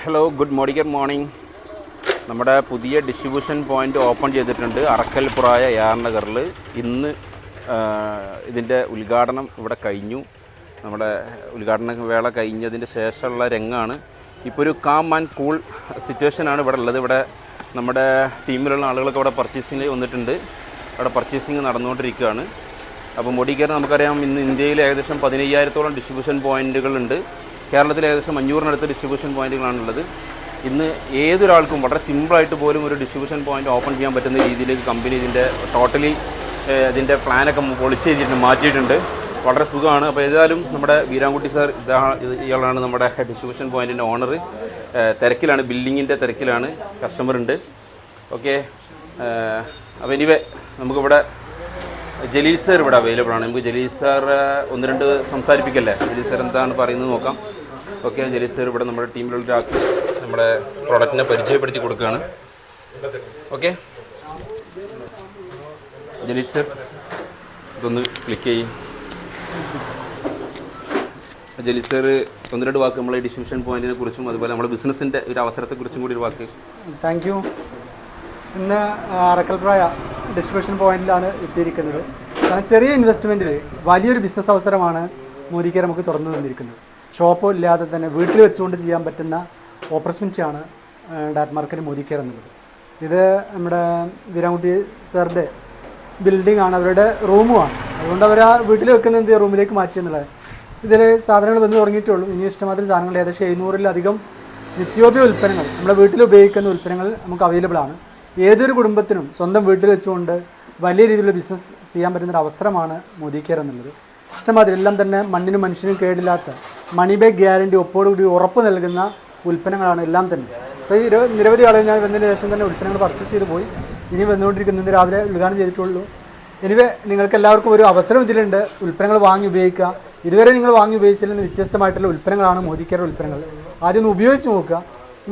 Hello, good morning. നമ്മുടെ പുതിയ distribution point open ചെയ്തിട്ടുണ്ട് അറക്കൽപുറായ AR നഗറിൽ. ഇന്ന് ഇതിൻ്റെ ഉദ്ഘാടനം ഇവിടെ കഴിഞ്ഞു. നമ്മുടെ ഉദ്ഘാടന വേള കഴിഞ്ഞതിന് ശേഷമുള്ള രംഗമാണ്. ഇപ്പോൾ ഒരു കാം ആൻഡ് കൂൾ സിറ്റുവേഷനാണ് ഇവിടെ ഉള്ളത്. ഇവിടെ നമ്മുടെ ടീമിലുള്ള ആളുകളൊക്കെ ഇവിടെ പർച്ചേസിങ് വന്നിട്ടുണ്ട്. അവിടെ പർച്ചേസിങ് നടന്നുകൊണ്ടിരിക്കുകയാണ്. അപ്പോൾ മോഡിക്കെയർ നമുക്കറിയാം, ഇന്ന് ഇന്ത്യയിൽ ഏകദേശം 15,000-ഓളം ഡിസ്ട്രിബ്യൂഷൻ പോയിൻറ്റുകളുണ്ട്. കേരളത്തിൽ ഏകദേശം 500-നടുത്ത് ഡിസ്ട്രിബ്യൂഷൻ പോയിൻറ്റുകളാണുള്ളത്. ഇന്ന് ഏതൊരാൾക്കും വളരെ സിമ്പിളായിട്ട് പോലും ഒരു ഡിസ്ട്രിബ്യൂഷൻ പോയിൻ്റ് ഓപ്പൺ ചെയ്യാൻ പറ്റുന്ന രീതിയിലേക്ക് കമ്പനി ഇതിൻ്റെ ടോട്ടലി ഇതിൻ്റെ പ്ലാനൊക്കെ പൊളിച്ച് ചെയ്തിട്ടുണ്ട്, മാറ്റിയിട്ടുണ്ട്. വളരെ സുഖമാണ്. അപ്പോൾ ഏതായാലും നമ്മുടെ വീരാൻകുട്ടി സാർ ഇയാളാണ് നമ്മുടെ ഡിസ്ട്രിബ്യൂഷൻ പോയിൻറ്റിൻ്റെ ഓണർ. തിരക്കിലാണ്, ബിൽഡിങ്ങിൻ്റെ തിരക്കിലാണ്, കസ്റ്റമർ ഉണ്ട്. ഓക്കെ, അപ്പോൾ എനിവേ നമുക്കിവിടെ ജലീൽ സാർ ഇവിടെ അവൈലബിൾ ആണ്. നമുക്ക് ജലീൽ സാർ ഒന്ന് രണ്ട് സംസാരിപ്പിക്കല്ലേ? ജലീൽ സാർ എന്താണ് പറയുന്നത് നോക്കാം. ഓക്കെ, ജലീൽ സാർ ഇവിടെ നമ്മുടെ ടീമിലുള്ള ഒരാൾക്ക് നമ്മുടെ പ്രോഡക്റ്റിനെ പരിചയപ്പെടുത്തി കൊടുക്കുകയാണ്. ഓക്കെ, ജലീൽ സാർ ഇതൊന്ന് ക്ലിക്ക് ചെയ്യും. ജലീൽ സാർ ഒന്ന് രണ്ട് വാക്ക് നമ്മളെ ഡിസ്ട്രിബ്യൂഷൻ പോയിന്റിനെ കുറിച്ചും അതുപോലെ നമ്മുടെ ബിസിനസ്സിൻ്റെ ഒരു അവസരത്തെക്കുറിച്ചും കൂടി ഒരു വാക്ക്. Thank you. ഇന്ന് അറക്കൽപുഴ ഡിസ്ട്രിബ്യൂഷൻ പോയിന്റിലാണ് എത്തിയിരിക്കുന്നത്. ചെറിയ ഇൻവെസ്റ്റ്മെൻറ്റിൽ വലിയൊരു ബിസിനസ് അവസരമാണ് മോദിക്കെയർ നമുക്ക് തുറന്നു തന്നിരിക്കുന്നത്. ഷോപ്പോ ഇല്ലാതെ തന്നെ വീട്ടിൽ വെച്ചുകൊണ്ട് ചെയ്യാൻ പറ്റുന്ന ഓപ്പർച്യൂണിറ്റിയാണ് ഡാറ്റ് മാർക്കറ്റ് മോദിക്കെയർ എന്നുള്ളത്. ഇത് നമ്മുടെ വീരാൻകുട്ടി സാറിൻ്റെ ബിൽഡിംഗ് ആണ്, അവരുടെ റൂമുമാണ്. അതുകൊണ്ട് അവർ ആ വീട്ടിൽ വെക്കുന്ന എന്ത് റൂമിലേക്ക് മാറ്റിയെന്നുള്ളത്. ഇതിൽ സാധനങ്ങൾ വന്ന് തുടങ്ങിയിട്ടേ ഉള്ളൂ. ഇനി ഇഷ്ടമാതിരി സാധനങ്ങൾ ഏകദേശം 700-ലധികം നിത്യോപയോഗ ഉൽപ്പന്നങ്ങൾ, നമ്മുടെ വീട്ടിൽ ഉപയോഗിക്കുന്ന ഉൽപ്പന്നങ്ങൾ നമുക്ക് അവൈലബിൾ ആണ്. ഏതൊരു കുടുംബത്തിനും സ്വന്തം വീട്ടിൽ വെച്ചുകൊണ്ട് വലിയ രീതിയിലുള്ള ബിസിനസ് ചെയ്യാൻ പറ്റുന്നൊരു അവസരമാണ് മോദിക്കെയർ എന്നുള്ളത്. ഇഷ്ടമാതിരി എല്ലാം തന്നെ മണ്ണിനും മനുഷ്യനും കേടില്ലാത്ത മണി ബാക്ക് ഗ്യാരണ്ടി ഒപ്പോടുകൂടി ഉറപ്പ് നൽകുന്ന ഉൽപ്പന്നങ്ങളാണ് എല്ലാം തന്നെ. അപ്പോൾ ഈ നിരവധി ആളുകൾ ഞാൻ വന്നതിന് ശേഷം തന്നെ ഉൽപ്പന്നങ്ങൾ പർച്ചേസ് ചെയ്ത് പോയി. ഇനി വന്നുകൊണ്ടിരിക്കുന്ന ഇന്ന് രാവിലെ ഉദ്ഘാടനം ചെയ്തിട്ടുള്ളൂ. എനിവേ നിങ്ങൾക്ക് എല്ലാവർക്കും ഒരു അവസരം ഇതിലുണ്ട്. ഉൽപ്പന്നങ്ങൾ വാങ്ങി ഉപയോഗിക്കുക. ഇതുവരെ നിങ്ങൾ വാങ്ങി ഉപയോഗിച്ചതിൽ നിന്ന് വ്യത്യസ്തമായിട്ടുള്ള ഉൽപ്പന്നങ്ങളാണ് മോദിക്കെയർ ഉൽപ്പന്നങ്ങൾ. ആദ്യം ഒന്ന് ഉപയോഗിച്ച് നോക്കുക.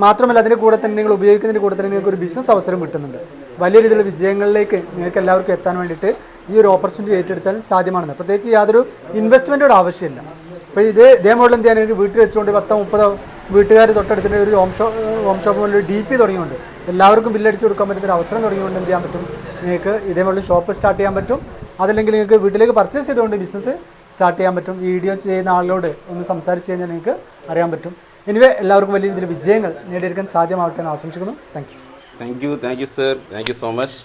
മാത്രമല്ല അതിൻ്റെ കൂടെ തന്നെ നിങ്ങൾ ഉപയോഗിക്കുന്നതിൻ്റെ കൂടെ തന്നെ നിങ്ങൾക്ക് ഒരു ബിസിനസ് അവസരം കിട്ടുന്നുണ്ട്. വലിയ രീതിയിലുള്ള വിജയങ്ങളിലേക്ക് നിങ്ങൾക്ക് എല്ലാവർക്കും എത്താൻ വേണ്ടിയിട്ട് ഈ ഒരു ഓപ്പർച്യൂണിറ്റി ഏറ്റെടുത്താൽ സാധ്യമാണെന്ന്. പ്രത്യേകിച്ച് യാതൊരു ഇൻവെസ്റ്റ്മെൻറ്റോട് ആവശ്യമില്ല. അപ്പോൾ ഇതേ മോഡൽ എന്ത് ചെയ്യാൻ നിങ്ങൾക്ക് വീട്ടിൽ വെച്ചുകൊണ്ട് 10-30 വീട്ടുകാർ തൊട്ടടുത്തിൻ്റെ ഒരു ഹോം ഷോപ്പ് പോലെ ഒരു DP തുടങ്ങിയുണ്ട്. എല്ലാവർക്കും ബില്ലടിച്ച് കൊടുക്കാൻ പറ്റുന്ന ഒരു അവസരം തുടങ്ങിയുകൊണ്ട് എന്ത് ചെയ്യാൻ പറ്റും? നിങ്ങൾക്ക് ഇതേപോലെ ഷോപ്പ് സ്റ്റാർട്ട് ചെയ്യാൻ പറ്റും. അതല്ലെങ്കിൽ നിങ്ങൾക്ക് വീട്ടിലേക്ക് പർച്ചേസ് ചെയ്തുകൊണ്ട് ബിസിനസ് സ്റ്റാർട്ട് ചെയ്യാൻ പറ്റും. ഈ വീഡിയോ ചെയ്യുന്ന ആളോട് ഒന്ന് സംസാരിച്ച് കഴിഞ്ഞാൽ നിങ്ങൾക്ക് അറിയാൻ പറ്റും. എനിവേ എല്ലാവർക്കും വലിയ രീതിയിൽ വിജയങ്ങൾ നേടിയെടുക്കാൻ സാധ്യമാവട്ടെ എന്ന് ആശംസിക്കുന്നു. Thank you sir, thank you so much.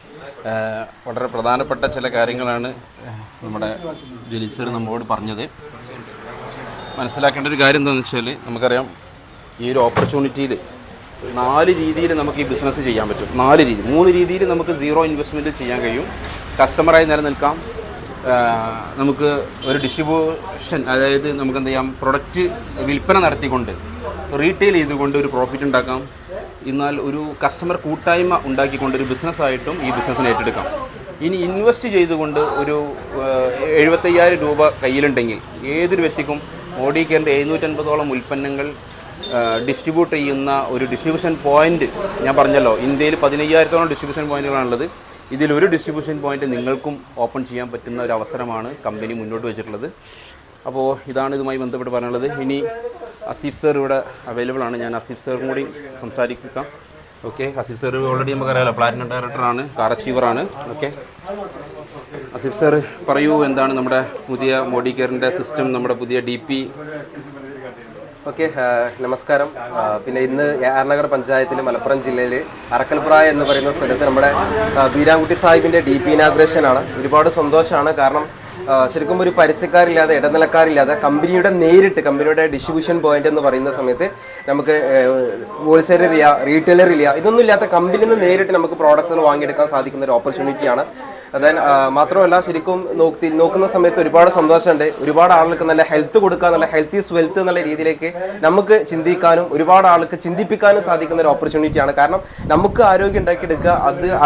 വളരെ പ്രധാനപ്പെട്ട ചില കാര്യങ്ങളാണ് നമ്മുടെ ജലീൽ സർ നമ്മോട് പറഞ്ഞത്. മനസ്സിലാക്കേണ്ട ഒരു കാര്യം എന്താണെന്ന് വെച്ചാൽ, നമുക്കറിയാം ഈ ഒരു ഓപ്പർച്യൂണിറ്റിയിൽ 4 രീതിയിൽ നമുക്ക് ഈ ബിസിനസ് ചെയ്യാൻ പറ്റും. 3 രീതിയിൽ നമുക്ക് സീറോ ഇൻവെസ്റ്റ്മെൻറ്റ് ചെയ്യാൻ കഴിയും. കസ്റ്റമറായി നിലനിൽക്കാം, നമുക്ക് ഒരു ഡിസ്ട്രിബ്യൂഷൻ, അതായത് നമുക്ക് എന്ത് ചെയ്യാം, പ്രൊഡക്റ്റ് വിൽപ്പന നടത്തിക്കൊണ്ട് റീറ്റെയിൽ ചെയ്തുകൊണ്ട് ഒരു പ്രോഫിറ്റ് ഉണ്ടാക്കാം. എന്നാൽ ഒരു കസ്റ്റമർ കൂട്ടായ്മ ഉണ്ടാക്കിക്കൊണ്ട് ഒരു ബിസിനസ്സായിട്ടും ഈ ബിസിനസ്സിനെ ഏറ്റെടുക്കാം. ഇനി ഇൻവെസ്റ്റ് ചെയ്തുകൊണ്ട് ഒരു 75,000 രൂപ കയ്യിലുണ്ടെങ്കിൽ ഏതൊരു വ്യക്തിക്കും മോഡിക്കെയറിൻ്റെ 750-ഓളം ഉൽപ്പന്നങ്ങൾ ഡിസ്ട്രിബ്യൂട്ട് ചെയ്യുന്ന ഒരു ഡിസ്ട്രിബ്യൂഷൻ പോയിൻ്റ്, ഞാൻ പറഞ്ഞല്ലോ ഇന്ത്യയിൽ 15,000-ഓളം ഡിസ്ട്രിബ്യൂഷൻ പോയിൻറ്റുകളാണുള്ളത്. ഇതിലൊരു ഡിസ്ട്രിബ്യൂഷൻ പോയിൻ്റ് നിങ്ങൾക്കും ഓപ്പൺ ചെയ്യാൻ പറ്റുന്ന ഒരു അവസരമാണ് കമ്പനി മുന്നോട്ട് വെച്ചിട്ടുള്ളത്. അപ്പോൾ ഇതാണ് ഇതുമായി ബന്ധപ്പെട്ട് പറയാനുള്ളത്. ഇനി അസീഫ് സർ ഇവിടെ അവൈലബിൾ ആണ്. ഞാൻ അസീഫ് സാറും കൂടി സംസാരിക്കാം. ഓക്കെ, അസീഫ് സാർ ഓൾറെഡി നമുക്കറിയാമല്ലോ, പ്ലാറ്റിനം ഡയറക്ടറാണ്, കാർ അച്ചീവറാണ്. ഓക്കെ, അസീഫ് സാർ പറയൂ, എന്താണ് നമ്മുടെ പുതിയ മോഡിക്കെയറിൻ്റെ സിസ്റ്റം, നമ്മുടെ പുതിയ DP? ഓക്കെ, നമസ്കാരം. പിന്നെ ഇന്ന് AR നഗർ പഞ്ചായത്തിൽ മലപ്പുറം ജില്ലയിൽ അറക്കൽപുറ എന്ന് പറയുന്ന സ്ഥലത്ത് നമ്മുടെ വീരാൻകുട്ടി സാഹിബിൻ്റെ DP ഇനാഗുറേഷൻ ആണ്. ഒരുപാട് സന്തോഷമാണ്. കാരണം ശരിക്കും ഒരു പരസ്യക്കാരില്ലാതെ, ഇടനിലക്കാരില്ലാതെ കമ്പനിയുടെ ഡിസ്ട്രിബ്യൂഷൻ പോയിന്റ് എന്ന് പറയുന്ന സമയത്ത് നമുക്ക് ഹോൾസെയിലർ ഇല്ല, റീറ്റെയിലർ ഇല്ല, ഇതൊന്നും ഇല്ലാത്ത കമ്പനിയിൽ നിന്ന് നേരിട്ട് നമുക്ക് പ്രോഡക്ട്സുകൾ വാങ്ങിയെടുക്കാൻ സാധിക്കുന്ന ഒരു ഓപ്പർച്യൂണിറ്റിയാണ്. മാത്രമല്ല ശരിക്കും നോക്കുന്ന സമയത്ത് ഒരുപാട് സന്തോഷമുണ്ട്. ഒരുപാട് ആളുകൾക്ക് നല്ല ഹെൽത്ത് കൊടുക്കുക, നല്ല ഹെൽത്ത് ഈസ് വെൽത്ത് എന്നുള്ള രീതിയിലേക്ക് നമുക്ക് ചിന്തിക്കാനും ഒരുപാട് ആൾക്ക് ചിന്തിപ്പിക്കാനും സാധിക്കുന്ന ഒരു ഓപ്പർച്യൂണിറ്റിയാണ്. കാരണം നമുക്ക് ആരോഗ്യം ഉണ്ടാക്കിയെടുക്കുക,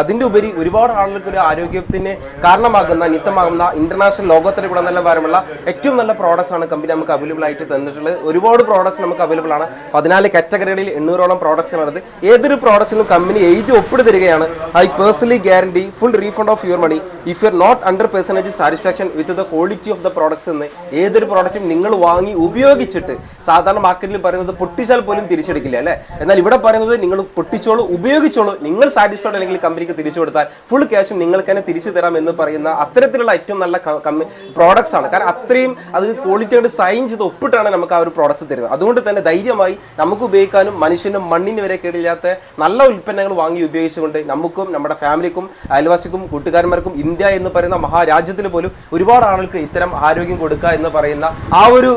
അതിൻ്റെ ഉപരി ഒരുപാട് ആളുകൾക്ക് ഒരു ആരോഗ്യത്തിന് കാരണമാകുന്ന, നിത്യമാകുന്ന ഇന്റർനാഷണൽ ലോകോത്തര ഗുണനിലവാരമുള്ള ഏറ്റവും നല്ല പ്രോഡക്ട്സ് ആണ് കമ്പനി നമുക്ക് അവൈലബിൾ ആയിട്ട് തന്നിട്ടുള്ളത്. ഒരുപാട് പ്രോഡക്ട്സ് നമുക്ക് അവൈലബിൾ ആണ്. 14 കാറ്റഗറികളിൽ 800-ഓളം പ്രോഡക്ട്സ് ആണത്. ഏതൊരു പ്രോഡക്ട്സിനും കമ്പനി എഴുതി ഒപ്പിട്ട് തരികയാണ്. I personally guarantee full refund of your money. വേണ്ടി if you are not 100% satisfaction with the quality of the products എന്ന് ഏതൊരു പ്രോഡക്റ്റും നിങ്ങൾ വാങ്ങി ഉപയോഗിച്ചിട്ട്, സാധാരണ മാർക്കറ്റിൽ പറയുന്നത് പൊട്ടിച്ചാൽ പോലും തിരിച്ചെടുക്കില്ല അല്ലേ, എന്നാൽ ഇവിടെ പറയുന്നത് നിങ്ങൾ പൊട്ടിച്ചോളൂ, ഉപയോഗിച്ചോളൂ, നിങ്ങൾ സാറ്റിസ്ഫൈഡ് അല്ലെങ്കിൽ കമ്പനിക്ക് തിരിച്ചു കൊടുത്താൽ ഫുൾ ക്യാഷും നിങ്ങൾക്ക് തന്നെ തിരിച്ചു തരാം എന്ന് പറയുന്ന അത്തരത്തിലുള്ള ഏറ്റവും നല്ല പ്രോഡക്ട്സ് ആണ്. കാരണം അത്രയും അത് ക്വാളിറ്റിയോട് സൈൻ ചെയ്ത് ഒപ്പിട്ടാണ് നമുക്ക് ആ ഒരു പ്രോഡക്ട്സ് തരുന്നത്. അതുകൊണ്ട് തന്നെ ധൈര്യമായി നമുക്ക് ഉപയോഗിക്കാനും മനുഷ്യനും മണ്ണിന് വരെ കേടില്ലാത്ത നല്ല ഉൽപ്പന്നങ്ങൾ വാങ്ങി ഉപയോഗിച്ചുകൊണ്ട് നമുക്കും നമ്മുടെ ഫാമിലിക്കും അയൽവാസിക്കും കൂട്ടുകാരന്മാർക്കും ഇന്ത്യ എന്ന് പറയുന്ന മഹാരാജ്യത്തിൽ പോലും ഒരുപാട് ആളുകൾക്ക് ഇത്തരം ആരോഗ്യം കൊടുക്കുക എന്ന് പറയുന്ന ആ ഒരു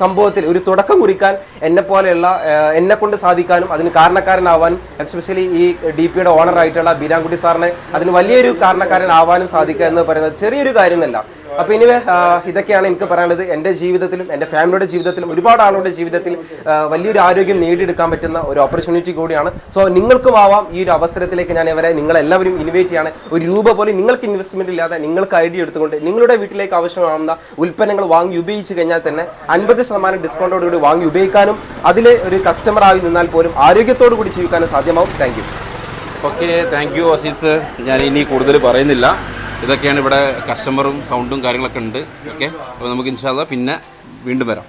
സംഭവത്തിൽ ഒരു തുടക്കം കുറിക്കാൻ എന്നെ കൊണ്ട് സാധിക്കാനും അതിന് കാരണക്കാരനാവാനും എക്സ്പെഷ്യലി ഈ DPയുടെ ഓണർ ആയിട്ടുള്ള ബീരാൻകുട്ടി സാറിനെ അതിന് വലിയൊരു കാരണക്കാരനാവാനും സാധിക്കുക എന്ന് പറയുന്നത് ചെറിയൊരു കാര്യമല്ല. അപ്പോൾ ഇനി ഇതൊക്കെയാണ് എനിക്ക് പറയാനുള്ളത്. എൻ്റെ ജീവിതത്തിലും എൻ്റെ ഫാമിലിയുടെ ജീവിതത്തിലും ഒരുപാട് ആളുകളുടെ ജീവിതത്തിൽ വലിയൊരു ആരോഗ്യം നേടിയെടുക്കാൻ പറ്റുന്ന ഒരു ഓപ്പർച്യൂണിറ്റി കൂടിയാണ്. സോ നിങ്ങൾക്കും ആവാം ഈ ഒരു അവസരത്തിലേക്ക് ഞാൻ നിങ്ങളെല്ലാവരും ഇൻവൈറ്റ് ചെയ്യാണ്. ഒരു രൂപ പോലും നിങ്ങൾക്ക് ഇൻവെസ്റ്റ്മെന്റ് ഇല്ലാതെ നിങ്ങൾക്ക് ഐഡിയ എടുത്തുകൊണ്ട് നിങ്ങളുടെ വീട്ടിലേക്ക് ആവശ്യമാകുന്ന ഉൽപ്പന്നങ്ങൾ വാങ്ങി ഉപയോഗിച്ച് കഴിഞ്ഞാൽ തന്നെ 50% ഡിസ്കൗണ്ടോടുകൂടി വാങ്ങി ഉപയോഗിക്കാനും അതിൽ ഒരു കസ്റ്റമർ ആയി നിന്നാൽ പോലും ആരോഗ്യത്തോടു കൂടി ജീവിക്കാനും സാധ്യമാവും. Thank you. Okay, thank you Waseem sir. ഞാൻ ഇനി കൂടുതൽ പറയുന്നില്ല. ഇതൊക്കെയാണ് ഇവിടെ കസ്റ്റമറും സൗണ്ടും കാര്യങ്ങളൊക്കെ ഉണ്ട്. ഓക്കെ, അപ്പോൾ നമുക്ക് ഇൻഷാ അല്ലാഹ് പിന്നെ വീണ്ടും വരാം.